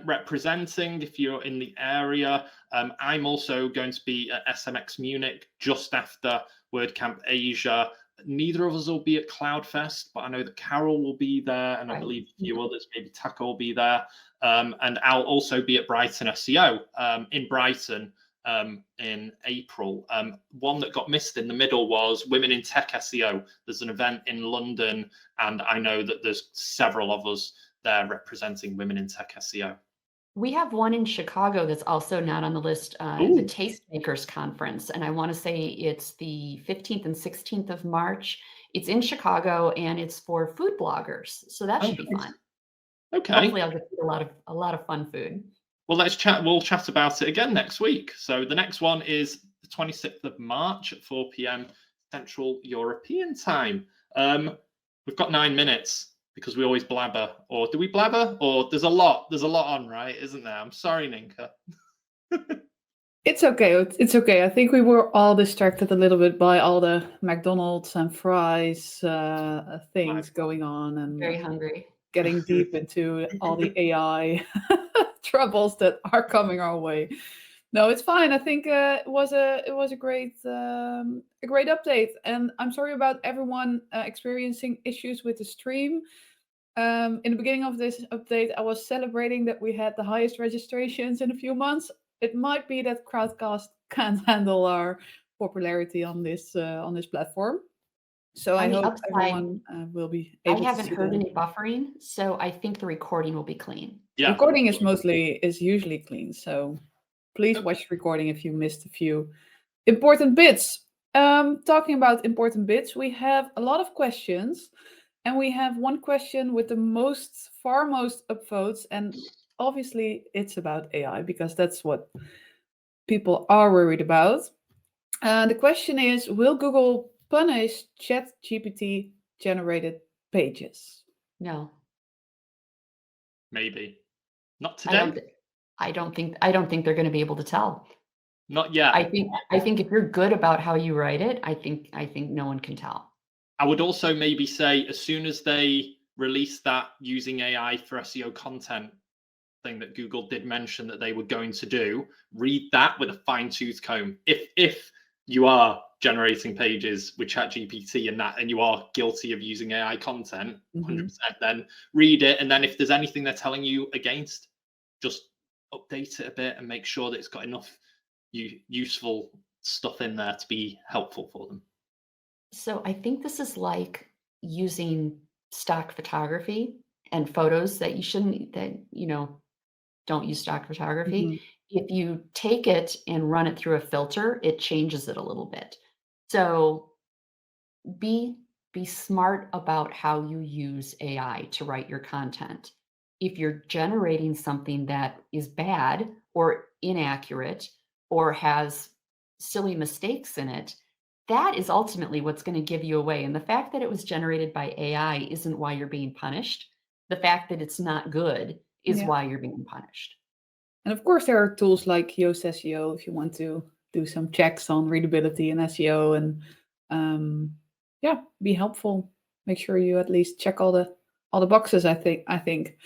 S2: representing if you're in the area. I'm also going to be at SMX Munich just after WordCamp Asia. Neither of us will be at CloudFest, but I know that Carol will be there, and I
S3: Right.
S2: believe a few others, maybe Taco will be there. And I'll also be at Brighton SEO in Brighton in April. One that got missed in the middle was Women in Tech SEO. There's an event in London, and I know that there's several of us there representing Women in Tech SEO.
S3: We have one in Chicago that's also not on the list, the
S2: Ooh.
S3: Tastemakers Conference, and I want to say it's the 15th and 16th of March. It's in Chicago, and it's for food bloggers, so that should be
S2: nice.
S3: fun.
S2: Okay.
S3: Hopefully, I'll get to eat a lot of fun food.
S2: Well, let's chat. We'll chat about it again next week. So the next one is the 26th of March at 4 p.m. Central European time. We've got 9 minutes because we always blabber. Or do we blabber? Or there's a lot on, right? Isn't there? I'm sorry, Ninka.
S1: It's okay. It's okay. I think we were all distracted a little bit by all the McDonald's and fries things going on, and
S3: Very hungry.
S1: getting deep into all the AI troubles that are coming our way. No, it's fine. I think it was a great update, and I'm sorry about everyone experiencing issues with the stream. In the beginning of this update, I was celebrating that we had the highest registrations in a few months. It might be that Crowdcast can't handle our popularity on this platform. So I
S3: On the
S1: hope
S3: upside,
S1: everyone will be able to
S3: haven't
S1: see
S3: heard
S1: the
S3: any buffering, so I think the recording will be clean.
S2: Yeah.
S1: recording is usually clean. So please watch the recording if you missed a few important bits. Talking about important bits, we have a lot of questions, and we have one question with the far most upvotes, and obviously it's about AI because that's what people are worried about. The question is, will Google punish ChatGPT generated pages?
S3: No,
S2: Maybe. Not today.
S3: I don't think they're going to be able to tell.
S2: Not yet.
S3: I think if you're good about how you write it, I think no one can tell.
S2: I would also maybe say as soon as they release that using AI for SEO content thing that Google did mention that they were going to do, read that with a fine-tooth comb. If you are generating pages with ChatGPT and you are guilty of using AI content, 100%, then read it. And then if there's anything they're telling you against, just update it a bit and make sure that it's got enough useful stuff in there to be helpful for them.
S3: So I think this is like using stock photography and photos that don't use stock photography. If you take it and run it through a filter, it changes it a little bit. So be smart about how you use AI to write your content. If you're generating something that is bad or inaccurate or has silly mistakes in it, that is ultimately what's going to give you away. And the fact that it was generated by AI isn't why you're being punished. The fact that it's not good is why you're being punished.
S1: And of course, there are tools like Yoast SEO if you want to do some checks on readability and SEO, and be helpful. Make sure you at least check all the boxes. I think.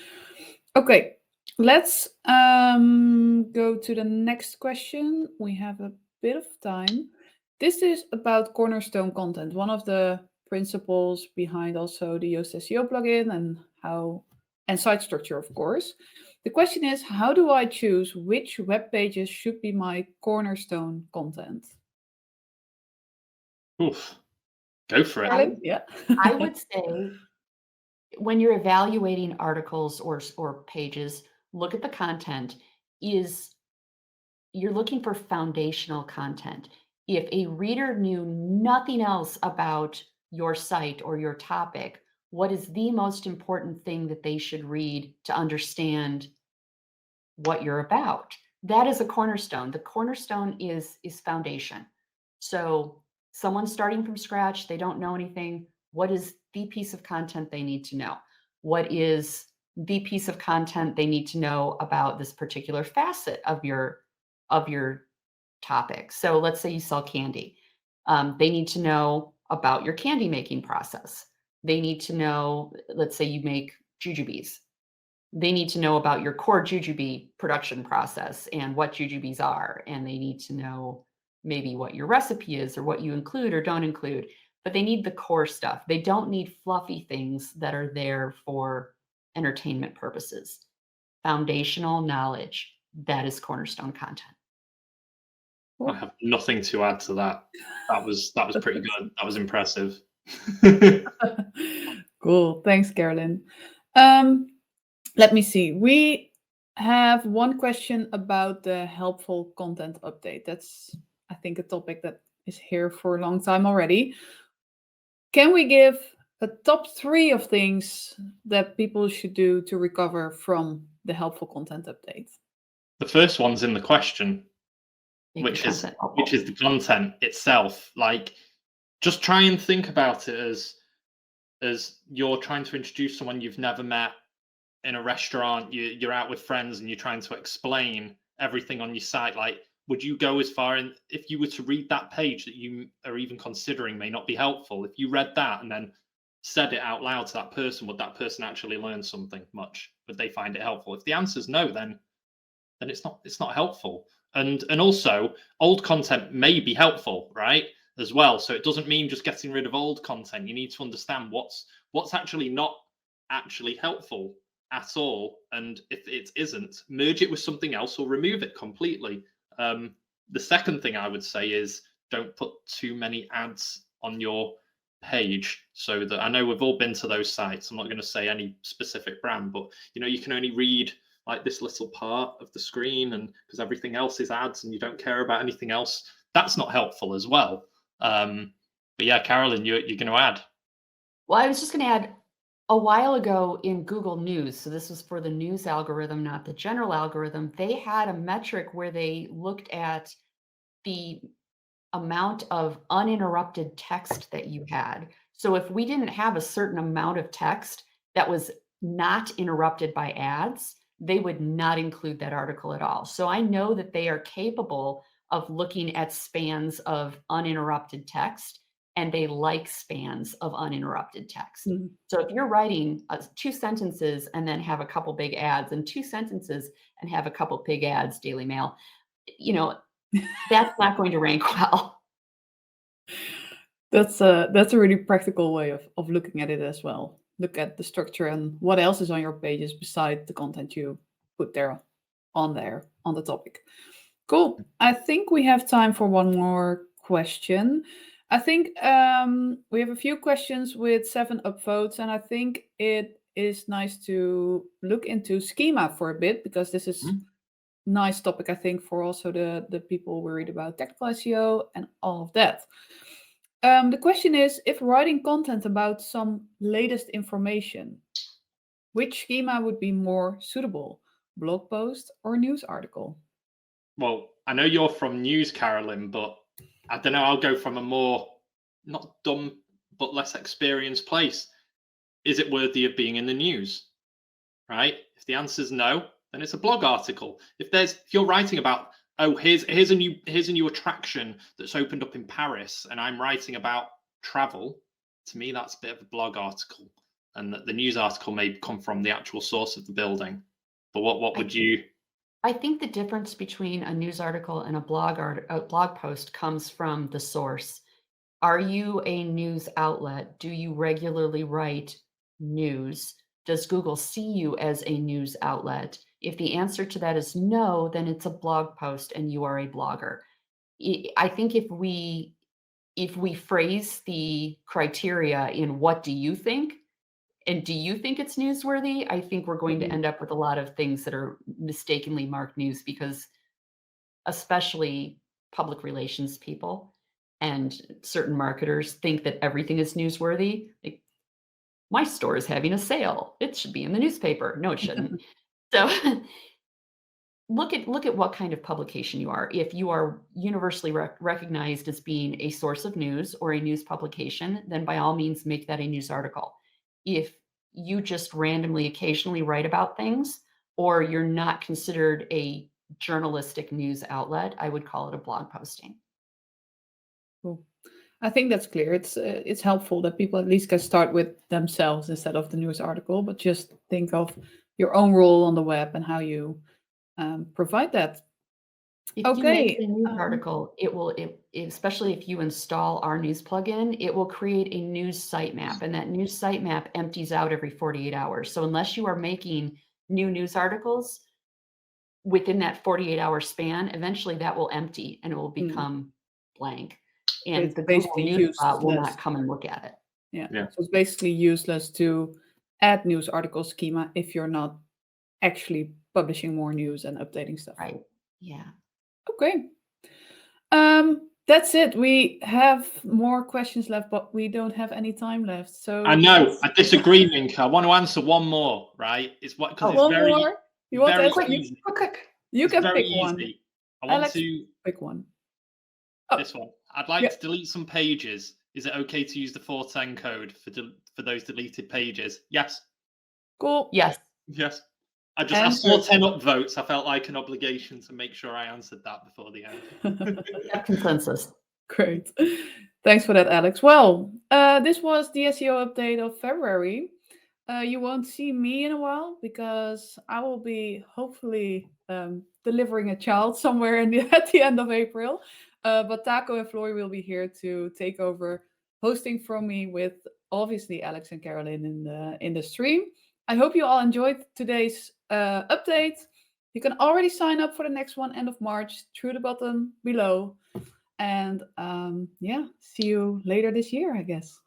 S1: Okay, let's go to the next question. We have a bit of time. This is about cornerstone content, one of the principles behind also the Yoast SEO plugin and site structure, of course. The question is, how do I choose which web pages should be my cornerstone content?
S2: Oof. Go for it.
S1: Yeah.
S3: I would say when you're evaluating articles or pages, look at the content. You're looking for foundational content. If a reader knew nothing else about your site or your topic, what is the most important thing that they should read to understand what you're about. That is a cornerstone. The cornerstone is foundation. So someone starting from scratch, they don't know anything. What is the piece of content they need to know? What is the piece of content they need to know about this particular facet of your topic? So let's say you sell candy. They need to know about your candy making process. They need to know, let's say you make jujubes. They need to know about your core jujube production process and what jujubes are. And they need to know maybe what your recipe is or what you include or don't include. But they need the core stuff. They don't need fluffy things that are there for entertainment purposes. Foundational knowledge, that is cornerstone content.
S2: I have nothing to add to that. That was pretty good. That was impressive.
S1: Cool. Thanks, Carolyn. Let me see. We have one question about the helpful content update. That's, I think, a topic that is here for a long time already. Can we give a top 3 of things that people should do to recover from the helpful content update?
S2: The first one's in the question, which is the content itself. Like, just try and think about it as you're trying to introduce someone you've never met in a restaurant. You're out with friends and you're trying to explain everything on your site. Like, would you go as far in, if you were to read that page that you are even considering may not be helpful, if you read that and then said it out loud to that person, would that person actually learn something much? Would they find it helpful? If the answer is no, then it's not helpful. And also, old content may be helpful, right, as well. So it doesn't mean just getting rid of old content. You need to understand what's actually not actually helpful at all, and if it isn't, merge it with something else or remove it completely. The second thing I would say is don't put too many ads on your page. So that, I know we've all been to those sites, I'm not going to say any specific brand, but you can only read like this little part of the screen, and because everything else is ads and you don't care about anything else, that's not helpful as well. But yeah, Carolyn, you're going to add.
S3: Well, I was just going to add, a while ago in Google News, so this was for the news algorithm, not the general algorithm, they had a metric where they looked at the amount of uninterrupted text that you had. So if we didn't have a certain amount of text that was not interrupted by ads, they would not include that article at all. So I know that they are capable of looking at spans of uninterrupted text, and they like spans of uninterrupted text.
S1: Mm-hmm.
S3: So if you're writing 2 sentences and then have a couple big ads, and 2 sentences and have a couple big ads, Daily Mail, that's not going to rank well.
S1: That's a really practical way of looking at it as well. Look at the structure and what else is on your pages beside the content you put there on the topic. Cool. I think we have time for one more question. I think we have a few questions with 7 upvotes, and I think it is nice to look into schema for a bit, because this is nice topic, I think, for also the people worried about technical SEO and all of that. The question is, if writing content about some latest information, which schema would be more suitable, blog post or news article?
S2: Well, I know you're from news, Carolyn, but I don't know, I'll go from a more, not dumb, but less experienced place. Is it worthy of being in the news? Right? If the answer is no, then it's a blog article. If you're writing about, oh, here's a new attraction that's opened up in Paris, and I'm writing about travel, to me that's a bit of a blog article, and the news article may come from the actual source of the building. But what would you?
S3: I think the difference between a news article and a blog post comes from the source. Are you a news outlet? Do you regularly write news? Does Google see you as a news outlet? If the answer to that is no, then it's a blog post and you are a blogger. I think if we phrase the criteria in what do you think, and do you think it's newsworthy, I think we're going to end up with a lot of things that are mistakenly marked news, because especially public relations people and certain marketers think that everything is newsworthy. Like, my store is having a sale. It should be in the newspaper. No, it shouldn't. So look at what kind of publication you are. If you are universally recognized as being a source of news or a news publication, then by all means make that a news article. If you just randomly occasionally write about things, or you're not considered a journalistic news outlet, I would call it a blog posting.
S1: Cool. I think that's clear. It's helpful that people at least can start with themselves instead of the news article, but just think of your own role on the web and how you provide that.
S3: If you make
S1: Okay.
S3: a news article, especially if you install our news plugin, it will create a news sitemap, and that news sitemap empties out every 48 hours. So unless you are making new news articles within that 48-hour span, eventually that will empty and it will become blank. And
S1: It's
S3: the Google
S1: basically
S3: News bot will
S1: useless.
S3: not come and look at it.
S1: Yeah. So it's basically useless to add news article schema if you're not actually publishing more news and updating stuff.
S3: Right. Yeah.
S1: Okay. That's it. We have more questions left, but we don't have any time left. So
S2: I know. I disagree, Ninka. I want to answer one more, right? It's what because it's
S1: one
S2: very,
S1: more. You want to
S2: very
S1: answer?
S2: easy.
S1: You
S2: It's
S1: can
S2: very
S1: pick one.
S2: easy. I want
S1: Alex,
S2: to
S1: pick one.
S2: this one. I'd like to delete some pages. Is it okay to use the 410 code for those deleted pages? Yes.
S1: Cool.
S3: Yes.
S2: Yes. I saw 10 upvotes. I felt like an obligation to make sure I answered that before the end.
S3: Consensus.
S1: Great. Thanks for that, Alex. Well, this was the SEO update of February. You won't see me in a while because I will be hopefully delivering a child somewhere at the end of April. But Taco and Flory will be here to take over hosting from me with obviously Alex and Carolyn in the stream. I hope you all enjoyed today's update. You can already sign up for the next one end of March through the button below. And see you later this year, I guess.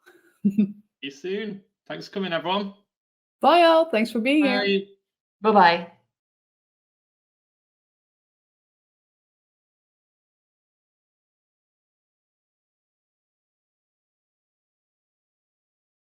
S2: See you soon. Thanks for coming, everyone.
S1: Bye, all. Thanks for being here.
S2: Bye.
S3: Bye-bye.